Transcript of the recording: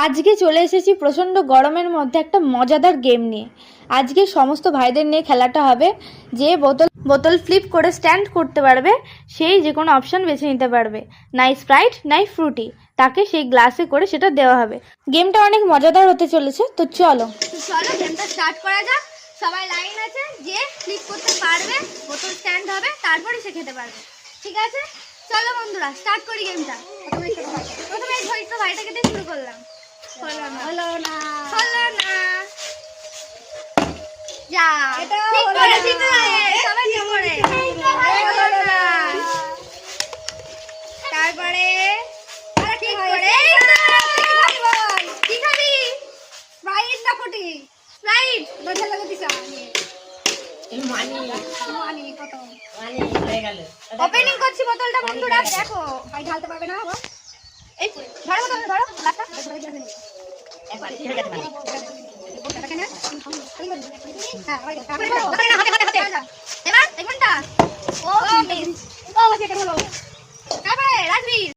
আজকে চলে এসেছি প্রচণ্ড গরমের মধ্যে একটা মজাদার গেম নিয়ে। আজকে সমস্ত ভাইদের নিয়ে খেলাটা হবে। যে বোতল ফ্লিপ করে স্ট্যান্ড করতে পারবে সেই যে কোনো অপশান বেছে নিতে পারবে, নাই স্প্রাইট নাই ফ্রুটি, তাকে সেই গ্লাসে করে সেটা দেওয়া হবে। গেমটা অনেক মজাদার হতে চলেছে, তো চলো গেমটা স্টার্ট করা যাক। সবাই লাইন আছে, যে ফ্লিপ করতে পারবে বোতল স্ট্যান্ড হবে, তারপরে সে খেতে পারবে। ঠিক আছে, চলো বন্ধুরা স্টার্ট করি গেমটা। প্রথমে এই ছোট্ট ভাইটাকে দিয়ে শুরু করলাম। হলো না যা ঠিক করে সবাই ঠিক করে হলো না। তারপরে ঠিক করে কি খাবি? স্প্রাইট না ফুটি? স্প্রাইট বোঝা লাগে দিছা ওপেনিং করছি বোতলটা বন্ধুরা। দেখো ভাই ঢালতে পারবে না। এই ধরো বোতল ধরো গ্লাসটা একবার ঠিক আছে মানে বোতলটা কেন হ্যাঁ ওই হাতে এবার এই ঘন্টা ও মিস ও বাজে কেন হলো